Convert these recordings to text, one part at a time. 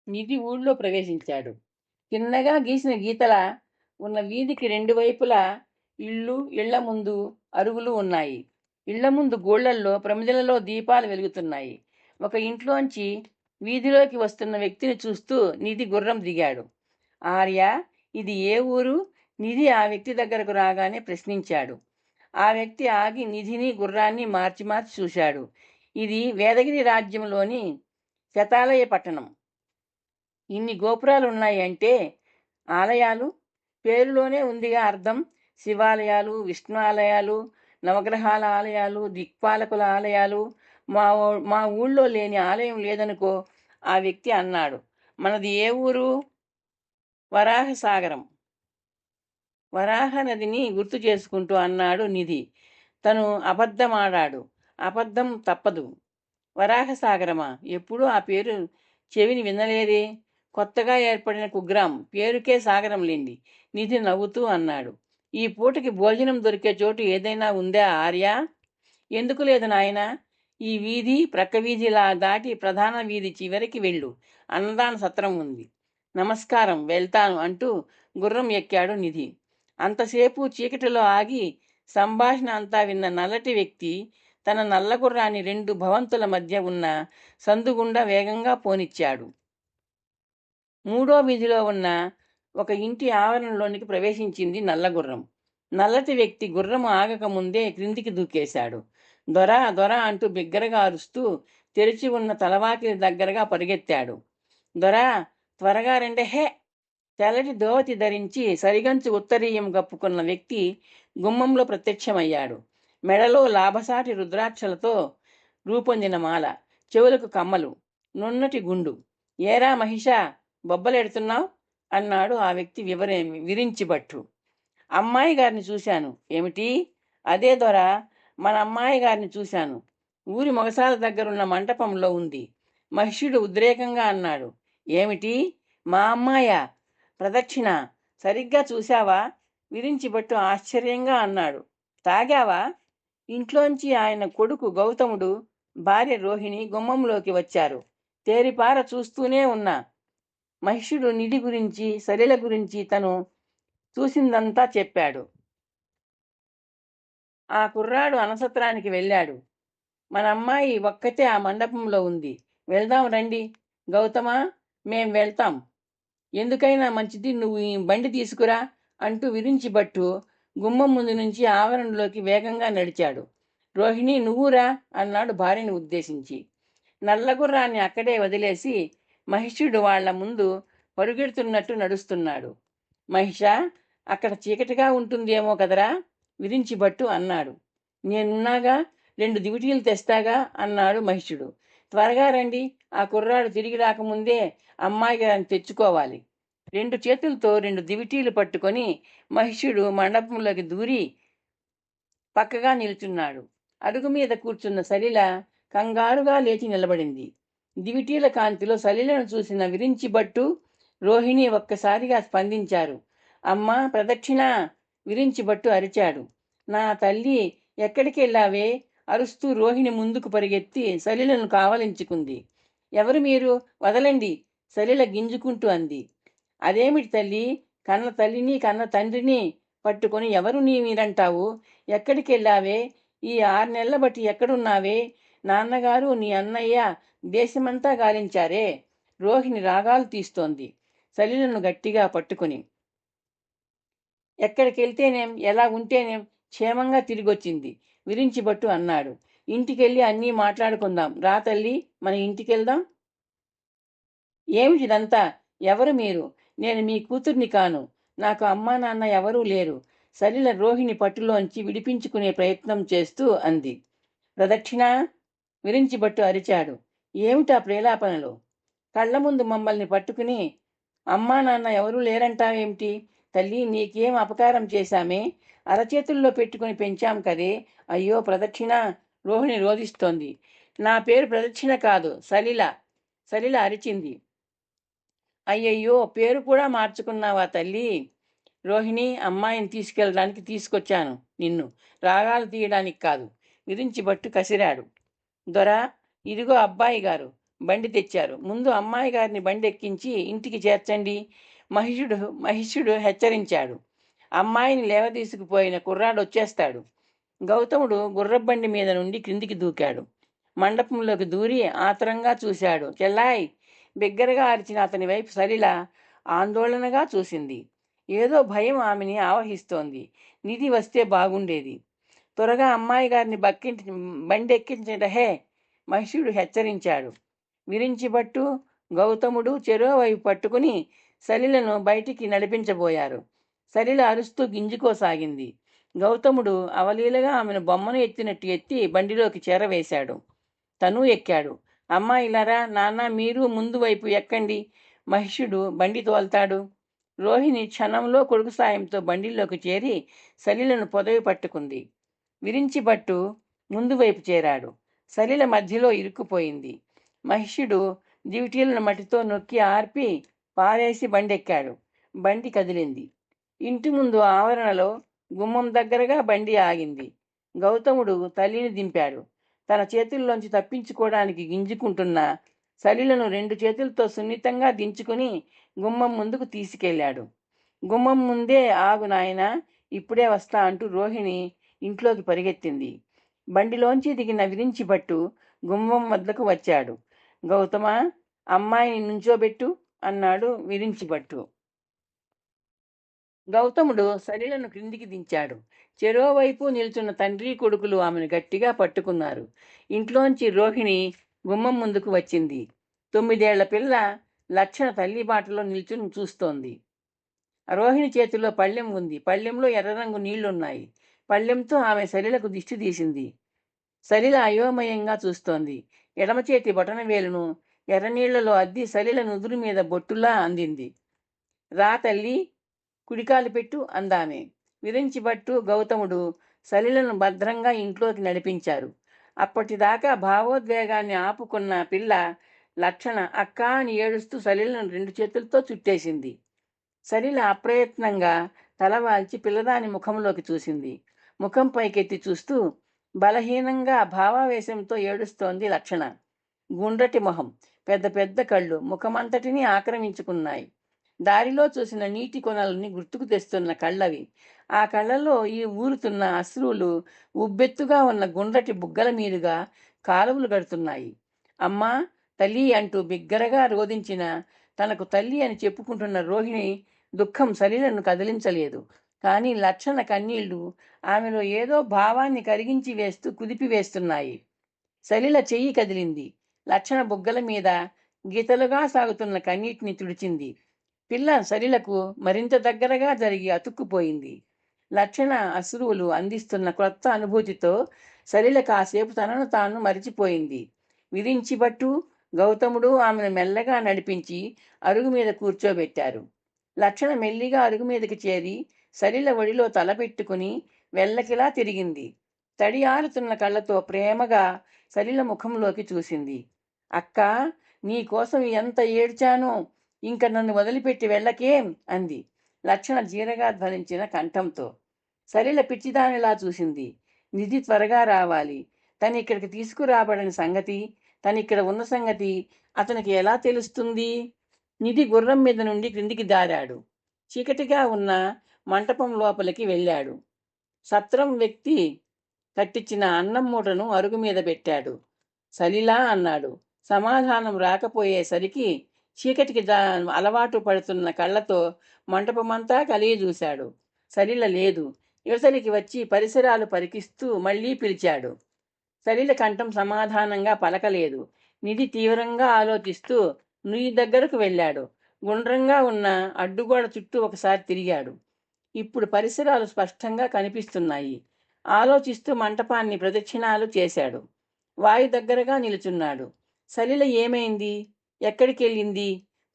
నిధి ఊళ్ళో ప్రవేశించాడు. చిన్నగా గీసిన గీతలా ఉన్న వీధికి రెండు వైపులా ఇళ్ల ముందు అరుగులు ఉన్నాయి. ఇళ్ల ముందు గోళ్లల్లో ప్రమిదలలో దీపాలు వెలుగుతున్నాయి. ఒక ఇంట్లోంచి వీధిలోకి వస్తున్న వ్యక్తిని చూస్తూ నిధి గుర్రం దిగాడు. ఆర్య, ఇది ఏ ఊరు? నిధి ఆ వ్యక్తి దగ్గరకు రాగానే ప్రశ్నించాడు. ఆ వ్యక్తి ఆగి నిధిని గుర్రాన్ని మార్చి మార్చి చూశాడు. ఇది వేదగిరి రాజ్యంలోని శతాలయ పట్టణం. ఇన్ని గోపురాలు ఉన్నాయి అంటే ఆలయాలు పేరులోనే ఉందిగా అర్థం. శివాలయాలు, విష్ణు ఆలయాలు, నవగ్రహాల ఆలయాలు, దిక్పాలకుల ఆలయాలు. మా ఊళ్ళో లేని ఆలయం లేదనుకో, ఆ వ్యక్తి అన్నాడు. మనది ఏ ఊరు? వరాహసాగరం. వరాహ నదిని గుర్తు చేసుకుంటూ అన్నాడు నిధి. తను అబద్ధమాడాడు. అబద్ధం తప్పదు. వరాహసాగరమా? ఎప్పుడూ ఆ పేరు చెవిని వినలేదే. కొత్తగా ఏర్పడిన కుగ్రాం, పేరుకే సాగరం లేండి. నిధి నవ్వుతూ అన్నాడు. ఈ పూటకి భోజనం దొరికే చోటు ఏదైనా ఉందా ఆర్య? ఎందుకు లేదు నాయనా. ఈ వీధి ప్రక్క వీధిలా దాటి ప్రధాన వీధి చివరికి వెళ్ళు. అన్నదాన సత్రం ఉంది. నమస్కారం, వెళ్తాను అంటూ గుర్రం ఎక్కాడు నిధి. అంతసేపు చీకటిలో ఆగి సంభాషణ అంతా విన్న నల్లటి వ్యక్తి తన నల్లగుర్రాన్ని రెండు భవంతుల మధ్య ఉన్న సందుగుండా వేగంగా పోనిచ్చాడు. మూడో వీధిలో ఉన్న ఒక ఇంటి ఆవరణలోనికి ప్రవేశించింది నల్లగుర్రం. నల్లటి వ్యక్తి గుర్రం ఆగకముందే క్రిందికి దూకేశాడు. దొర దొర అంటూ బిగ్గరగా అరుస్తూ తెరిచి ఉన్న తలవాకిలి దగ్గరగా పరిగెత్తాడు. దొర, త్వరగా రండే హే! తెల్లటి దోవతి ధరించి సరిగంచు ఉత్తరీయం కప్పుకున్న వ్యక్తి గుమ్మంలో ప్రత్యక్షమయ్యాడు. మెడలో లాభసాటి రుద్రాక్షలతో రూపొందిన మాల, చెవులకు కమ్మలు, నున్నటి గుండు. ఏరా మహిషా, బొబ్బలెడుతున్నావు? అన్నాడు ఆ వ్యక్తి విరించిబట్టు. అమ్మాయి గారిని చూశాను. ఏమిటి? అదే దొర, మన అమ్మాయి గారిని చూశాను. ఊరి మొగసాల దగ్గరున్న మంటపంలో ఉంది. మహిషుడు ఉద్రేకంగా అన్నాడు. ఏమిటి? మా అమ్మాయా? ప్రదక్షిణ, సరిగ్గా చూశావా? విరించిబట్టు ఆశ్చర్యంగా అన్నాడు. తాగావా? ఇంట్లోంచి ఆయన కొడుకు గౌతముడు, భార్య రోహిణి గుమ్మంలోకి వచ్చారు. తేరిపార చూస్తూనే ఉన్నా. మహిషుడు నిధి గురించి, సలిల గురించి తను చూసిందంతా చెప్పాడు. ఆ కుర్రాడు అనసత్రానికి వెళ్ళాడు. మన అమ్మాయి ఒక్కతే ఆ మండపంలో ఉంది. వెళ్దాం రండి. గౌతమా, మేం వెళ్తాం. ఎందుకైనా మంచిది నువ్వు ఈ బండి తీసుకురా అంటూ విరించిబట్టు గుమ్మం ముందు నుంచి ఆవరణలోకి వేగంగా నడిచాడు. రోహిణి, నువ్వురా అన్నాడు భార్యని ఉద్దేశించి. నల్లగుర్రాన్ని అక్కడే వదిలేసి మహిషుడు వాళ్ల ముందు పరుగెడుతున్నట్టు నడుస్తున్నాడు. మహిషా, అక్కడ చీకటిగా ఉంటుందేమో కదరా విరించిబట్టు అన్నాడు. నేనున్నాగా, 2 దివిటీలు తెస్తాగా అన్నాడు మహిషుడు. త్వరగా రండి, ఆ కుర్రాడు తిరిగి రాకముందే అమ్మాయి గారిని తెచ్చుకోవాలి. 2 చేతులతో 2 దివిటీలు పట్టుకొని మహిషుడు మండపంలోకి దూరి పక్కగా నిల్చున్నాడు. అడుగు మీద కూర్చున్న సలిల కంగారుగా లేచి నిలబడింది. దివిటీల కాంతిలో సలిలను చూసిన విరించిబట్టు, రోహిణి ఒక్కసారిగా స్పందించారు. అమ్మా, ప్రదక్షిణ! విరించిబట్టు అరిచాడు. నా తల్లి, ఎక్కడికి వెళ్ళావే? అరుస్తూ రోహిణి ముందుకు పరిగెత్తి సలిలను కావలించుకుంది. ఎవరు మీరు? వదలండి! సలిల గింజుకుంటూ అంది. అదేమిటి తల్లి, కన్న తల్లిని కన్న తండ్రిని పట్టుకొని ఎవరు మీరంటావు? ఎక్కడికి వెళ్ళావే? ఈ 6 నెలల బట్టి ఎక్కడున్నావే? నాన్నగారు, నీ అన్నయ్య దేశమంతా గాలించారే. రోహిణి రాగాలు తీస్తోంది సలిలను గట్టిగా పట్టుకుని. ఎక్కడికి వెళ్తేనేం, ఎలా ఉంటేనేం, క్షేమంగా తిరిగొచ్చింది విరించిబట్టు అన్నాడు. ఇంటికెళ్ళి అన్నీ మాట్లాడుకుందాం రా తల్లి, మన ఇంటికెళ్దాం. ఏమిటిదంతా? ఎవరు మీరు? నేను మీ కూతుర్ని కాను. నాకు అమ్మా నాన్న ఎవరూ లేరు. సలిల రోహిణి పట్టులోంచి విడిపించుకునే ప్రయత్నం చేస్తూ అంది. ప్రదక్షిణ! విరించిబట్టు అరిచాడు. ఏమిటా ప్రేలాపనలు? కళ్ల ముందు మమ్మల్ని పట్టుకుని అమ్మా నాన్న ఎవరూ లేరంటావేమిటి? తల్లి, నీకేం అపకారం చేశామే? అరచేతుల్లో పెట్టుకుని పెంచాం కదే. అయ్యో ప్రదక్షిణ! రోహిణి రోధిస్తోంది. నా పేరు ప్రదక్షిణ కాదు, సలిల. సలిల అరిచింది. అయ్యయ్యో, పేరు కూడా మార్చుకున్నావా తల్లి? రోహిణి, అమ్మాయిని తీసుకెళ్ళడానికి తీసుకొచ్చాను నిన్ను, రాగాలు తీయడానికి కాదు. విరించిబట్టు కసిరాడు. దొర, ఇదిగో అబ్బాయి గారు. బండి తెచ్చారు. ముందు అమ్మాయి గారిని బండి ఎక్కించి ఇంటికి చేర్చండి మహిషుడు హెచ్చరించాడు. అమ్మాయిని లేవదీసుకుపోయిన కుర్రాడు వచ్చేస్తాడు. గౌతముడు గుర్రబండి మీద నుండి క్రిందికి దూకాడు. మండపంలోకి దూరి ఆతరంగా చూశాడు. చెల్లాయ్! బిగ్గరగా అరిచిన అతని వైపు సరిల ఆందోళనగా చూసింది. ఏదో భయం ఆమెని ఆవహిస్తోంది. నిధి వస్తే బాగుండేది. త్వరగా అమ్మాయి గారిని బండి ఎక్కించట హే! మహిషుడు హెచ్చరించాడు. విరించిబట్టు గౌతముడు చెరోవైపు పట్టుకుని సలిలను బయటికి నడిపించబోయారు. సలిల అరుస్తూ గింజుకోసాగింది. గౌతముడు అవలీలగా ఆమెను బొమ్మను ఎత్తినట్టు ఎత్తి బండిలోకి చేరవేశాడు. తను ఎక్కాడు. అమ్మాయిలారా, నాన్న మీరు ముందు వైపు ఎక్కండి, మహిషుడు బండి తోల్తాడు. రోహిణి క్షణంలో కొడుకు సాయంతో బండిలోకి చేరి సలిలను పొదవి పట్టుకుంది. విరించిబట్టు ముందు వైపు చేరాడు. సలిల మధ్యలో ఇరుక్కుపోయింది. మహిషుడు దివిటీలను మట్టితో నొక్కి ఆర్పి పారేసి బండెక్కాడు. బండి కదిలింది. ఇంటి ముందు ఆవరణలో గుమ్మం దగ్గరగా బండి ఆగింది. గౌతముడు తల్లిని దింపాడు. తన చేతుల్లోంచి తప్పించుకోవడానికి గింజుకుంటున్న సలిలను 2 చేతులతో సున్నితంగా దించుకుని గుమ్మం ముందుకు తీసుకెళ్లాడు. గుమ్మం ముందే ఆగు నాయనా, ఇప్పుడే వస్తా అంటూ రోహిణి ఇంట్లోకి పరిగెత్తింది. బండిలోంచి దిగిన విరించిబట్టు గుమ్మం వద్దకు వచ్చాడు. గౌతమ, అమ్మాయిని నుంచోబెట్టు అన్నాడు విరించిబట్టు. గౌతముడు సలిలను క్రిందికి దించాడు. చెరోవైపు నిల్చున్న తండ్రి కొడుకులు ఆమెను గట్టిగా పట్టుకున్నారు. ఇంట్లోంచి రోహిణి గుమ్మం ముందుకు వచ్చింది. 9 ఏళ్ల పిల్ల లక్షణ తల్లి బాటలో నిల్చుని చూస్తోంది. రోహిణి చేతిలో పళ్ళెం ఉంది. పళ్ళెంలో ఎర్రరంగు నీళ్లున్నాయి. పళ్ళెంతో ఆమె సలిలకు దిష్టి తీసింది. సలిల అయోమయంగా చూస్తోంది. ఎడమ చేతి బొటన వేలును ఎర్రనీళ్లలో అద్ది సలిల నుదురు మీద బొట్టులా అందింది. రా తల్లి, కుడికాలు పెట్టు అందామె. విరించిబట్టు గౌతముడు సలిలను భద్రంగా ఇంట్లోకి నడిపించారు. అప్పటిదాకా భావోద్వేగాన్ని ఆపుకున్న పిల్ల లక్షణ అక్క అని ఏడుస్తూ సలిలను 2 చేతులతో చుట్టేసింది. సలిల అప్రయత్నంగా తలవాల్చి పిల్లదాని ముఖంలోకి చూసింది. ముఖం పైకెత్తి చూస్తూ బలహీనంగా భావావేశంతో ఏడుస్తోంది లక్షణ. గుండ్రటి మొహం, పెద్ద పెద్ద కళ్ళు ముఖమంతటినీ ఆక్రమించుకున్నాయి. దారిలో చూసిన నీటి కొనల్ని గుర్తుకు తెస్తున్న కళ్ళవి. ఆ కళ్ళలో ఈ ఊరుతున్న అశ్రువులు ఉబ్బెత్తుగా ఉన్న గుండ్రటి బుగ్గల మీదుగా కాలువలు గడుతున్నాయి. అమ్మా, తల్లి అంటూ బిగ్గరగా రోదించిన తనకు తల్లి అని చెప్పుకుంటున్న రోహిణి దుఃఖం సలిలను కదిలించలేదు. కానీ లక్షణ కన్నీళ్లు ఆమెలో ఏదో భావాన్ని కరిగించి వేస్తూ కుదిపివేస్తున్నాయి. సలిల చెయ్యి కదిలింది. లక్షణ బుగ్గల మీద గీతలుగా సాగుతున్న కన్నీటిని తుడిచింది. పిల్ల సలిలకు మరింత దగ్గరగా జరిగి అతుక్కుపోయింది. లక్షణ అశ్రువులు అందిస్తున్న కొత్త అనుభూతితో సలిల కాసేపు తనను తాను మరిచిపోయింది. విరించిబట్టు గౌతముడు ఆమెను మెల్లగా నడిపించి అరుగు మీద కూర్చోబెట్టారు. లక్షణ మెల్లిగా అరుగు మీదకి చేరి సలిల ఒడిలో తలపెట్టుకుని వెల్లకిలా తిరిగింది. తడి ఆరుతున్న కళ్ళతో ప్రేమగా సలిల ముఖంలోకి చూసింది. అక్కా, నీ కోసం ఎంత ఏడ్చానో, ఇంక నన్ను వదిలిపెట్టి వెళ్ళకేం అంది లక్షణ జీరగా ధ్వనించిన కంఠంతో. సలిల పిచ్చిదానిలా చూసింది. నిధి త్వరగా రావాలి. తను ఇక్కడికి తీసుకురాబడిన సంగతి, తనిక్కడ ఉన్న సంగతి అతనికి ఎలా తెలుస్తుంది? నిధి గుర్రం మీద నుండి క్రిందికి దారాడు. చీకటిగా ఉన్న మంటపం లోపలికి వెళ్ళాడు. సత్రం వ్యక్తి కట్టించిన అన్నం మూటను అరుగు మీద పెట్టాడు. సలిలా అన్నాడు. సమాధానం రాకపోయేసరికి చీకటికి అలవాటు పడుతున్న కళ్ళతో మంటపమంతా కలిగి చూశాడు. సలిల లేదు. యువతలికి వచ్చి పరిసరాలు పరికిస్తూ మళ్లీ పిలిచాడు. సలిల కంఠం సమాధానంగా పలకలేదు. నిధి తీవ్రంగా ఆలోచిస్తూ నుయ్యి దగ్గరకు వెళ్ళాడు. గుండ్రంగా ఉన్న అడ్డుగోడ చుట్టూ ఒకసారి తిరిగాడు. ఇప్పుడు పరిసరాలు స్పష్టంగా కనిపిస్తున్నాయి. ఆలోచిస్తూ మంటపాన్ని ప్రదక్షిణాలు చేశాడు. వాయు దగ్గరగా నిలుచున్నాడు. సలిల ఏమైంది? ఎక్కడికి వెళ్ళింది?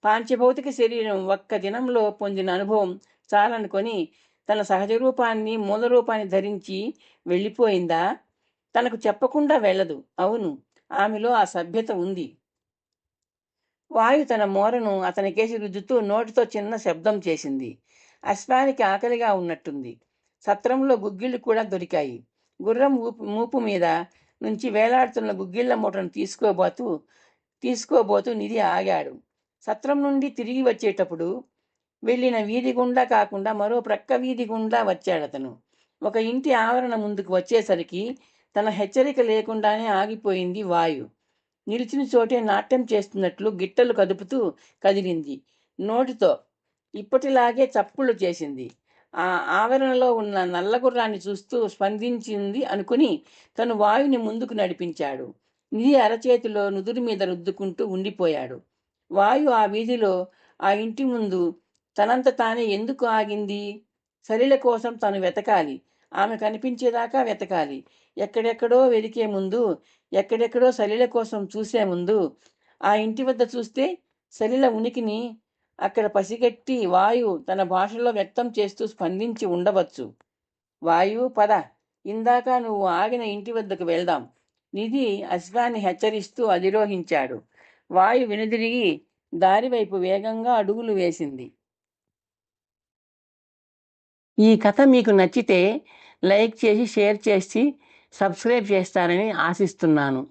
పాంచభౌతిక శరీరం ఒక్క దినంలో పొందిన అనుభవం చాలనుకొని తన సహజ రూపాన్ని, మూల రూపాన్ని ధరించి వెళ్ళిపోయిందా? తనకు చెప్పకుండా వెళ్ళదు. అవును, ఆమెలో ఆ సభ్యత ఉంది. వాయు తన మోరను అతనికేసి రుద్దుతూ నోటితో చిన్న శబ్దం చేసింది. అశ్వానికి ఆకలిగా ఉన్నట్టుంది. సత్రంలో గుగ్గిళ్ళు కూడా దొరికాయి. గుర్రం మూపు మీద నుంచి వేలాడుతున్న గుగ్గిళ్ల మూటను తీసుకోబోతూ తీసుకోబోతూ నిధి ఆగాడు. సత్రం నుండి తిరిగి వచ్చేటప్పుడు వెళ్ళిన వీధి గుండా కాకుండా మరో ప్రక్క వీధి గుండా వచ్చాడతను. ఒక ఇంటి ఆవరణ ముందుకు వచ్చేసరికి తన హెచ్చరిక లేకుండానే ఆగిపోయింది వాయు. నిలిచిన చోటే నాట్యం చేస్తున్నట్లు గిట్టలు కదుపుతూ కదిలింది. నోటితో ఇప్పటిలాగే చప్పుళ్ళు చేసింది. ఆ ఆవరణలో ఉన్న నల్లగుర్రాన్ని చూస్తూ స్పందించింది అనుకుని తను వాయుని ముందుకు నడిపించాడు. నిధి అరచేతిలో నుదురు మీద రుద్దుకుంటూ ఉండిపోయాడు. వాయు ఆ వీధిలో ఆ ఇంటి ముందు తనంత తానే ఎందుకు ఆగింది? సలిల కోసం తను వెతకాలి. ఆమె కనిపించేదాకా వెతకాలి. ఎక్కడెక్కడో వెతికే ముందు, ఎక్కడెక్కడో సలిల కోసం చూసే ముందు, ఆ ఇంటి వద్ద చూస్తే సలిల ఉనికిని అక్కడ పసిగట్టి వాయు తన భాషలో వ్యక్తం చేస్తూ స్పందించి ఉండవచ్చు. వాయు, పద, ఇందాక నువ్వు ఆగిన ఇంటి వద్దకు వెళ్దాం. నిధి అశ్వాన్ని హెచ్చరిస్తూ అధిరోహించాడు. వాయు వెనుదిరిగి దారివైపు వేగంగా అడుగులు వేసింది. ఈ కథ మీకు నచ్చితే లైక్ చేసి, షేర్ చేసి, సబ్స్క్రైబ్ చేస్తారని ఆశిస్తున్నాను.